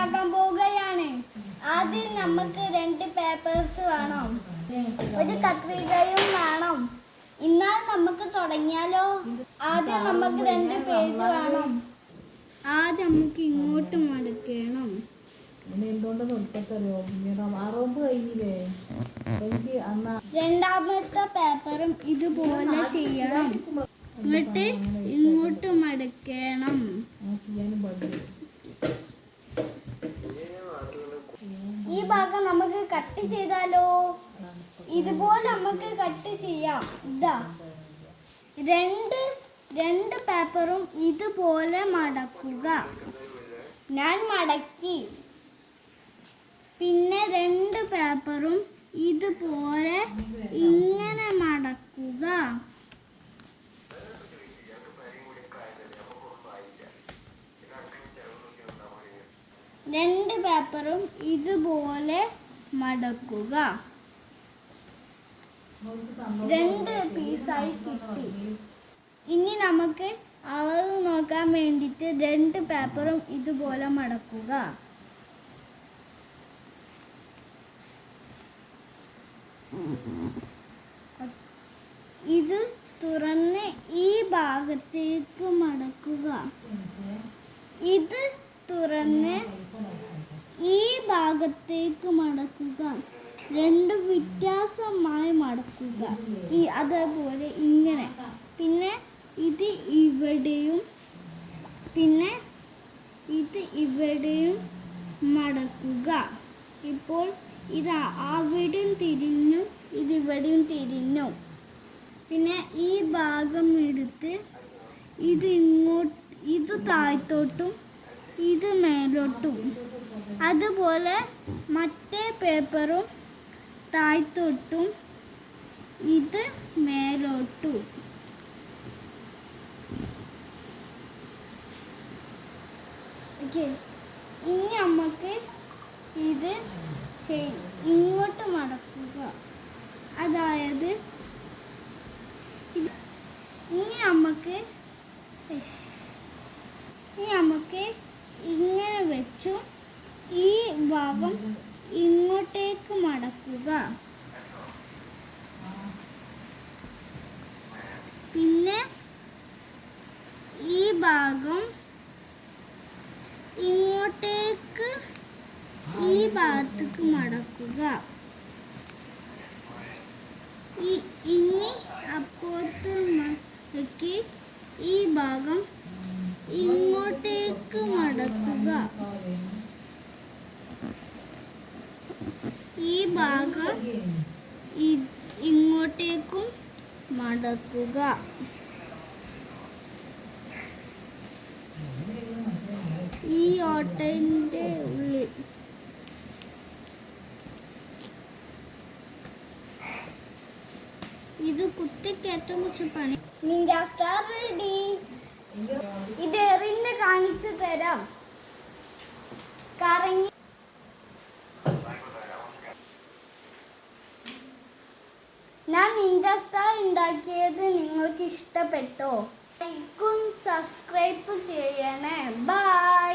ഉണ്ടാക്കാൻ പോവുകയാണ്. ആദ്യം നമുക്ക് 2 പേപ്പേഴ്സ് വേണം, ഒരു കത്രികയും വേണം. എന്നാൽ നമുക്ക് തുടങ്ങിയാലോ? ആദ്യം നമുക്ക് 2 പേജ് വേണം. ആദ്യം നമുക്ക് ഇങ്ങോട്ട് മടക്കണം. രണ്ടാമത്തെ പേപ്പറും ഇതുപോലെ ചെയ്യണം. എന്നിട്ട് ഇങ്ങോട്ട് മടക്കണം. ഈ ഭാഗം നമുക്ക് കട്ട് ചെയ്താലോ? ഇതുപോലെ നമുക്ക് കട്ട് ചെയ്യാം. ഇതാ രണ്ട് പേപ്പറും ഇതുപോലെ മടക്കുക. ഞാൻ മടക്കി. പിന്നെ 2 പേപ്പറും ഇതുപോലെ ഇങ്ങനെ മടക്കുക. 2 പേപ്പറും ഇതുപോലെ മടക്കുക. 2 പീസായി കിട്ടി. ഇനി നമുക്ക് അളവ് നോക്കാൻ വേണ്ടിയിട്ട് 2 പേപ്പറും ഇതുപോലെ മടക്കുക. ഇത് തുറന്ന് ഈ ഭാഗത്തേക്ക് മടക്കുക. ഇത് തുറന്ന് ഈ ഭാഗത്തേക്ക് മടക്കുക. 2 വ്യത്യാസമായി മടക്കുക. അതേപോലെ ഇങ്ങനെ. പിന്നെ ഇത് ഇവിടെയും പിന്നെ ഇത് ഇവിടെയും മടക്കുക. ഇപ്പോൾ ഇത് അവിടെയും തിരിഞ്ഞു, ഇതിവിടെയും തിരിഞ്ഞു. പിന്നെ ഈ ഭാഗം എടുത്ത് ഇത് താഴത്തോട്ടും ഇത് മേലോട്ടും. അതുപോലെ മറ്റേ പേപ്പറും താഴത്തോട്ടും ഇത് മേലോട്ടും. ഇനി നമുക്ക് ഇത് ഇങ്ങോട്ട് മടക്കുക. അതായത് ഇനി നമുക്ക് ഇങ്ങനെ വെച്ചു ഈ ഭാഗം ഇങ്ങോട്ടേക്ക് മടക്കുക. പിന്നെ ഈ ഭാഗം ഇങ്ങോട്ടേക്ക് ഈ ഭാഗത്തേക്ക് മടക്കുക. ഇനി അപ്പുറത്തേക്ക് ഈ ഭാഗം ഇങ്ങോട്ടേക്ക് മടക്കുക. ഈ ഭാഗം ഇങ്ങോട്ടേക്കും മടക്കുക. ഈ ഓട്ടയുടെ ഉള്ളിൽ ഇത് കുത്തിക്കയറ്റം കുറച്ച് പണി. നിന്റെ സ്റ്റാർ റെഡി. ഇത് എറിഞ്ഞ് കാണിച്ചു തരാം. കറങ്ങി. ഞാൻ നിന്റെ സ്റ്റാർ ഉണ്ടാക്കിയത് നിങ്ങൾക്ക് ഇഷ്ടപ്പെട്ടോ? ലൈക്കും സബ്സ്ക്രൈബ് ചെയ്യണേ. ബൈ.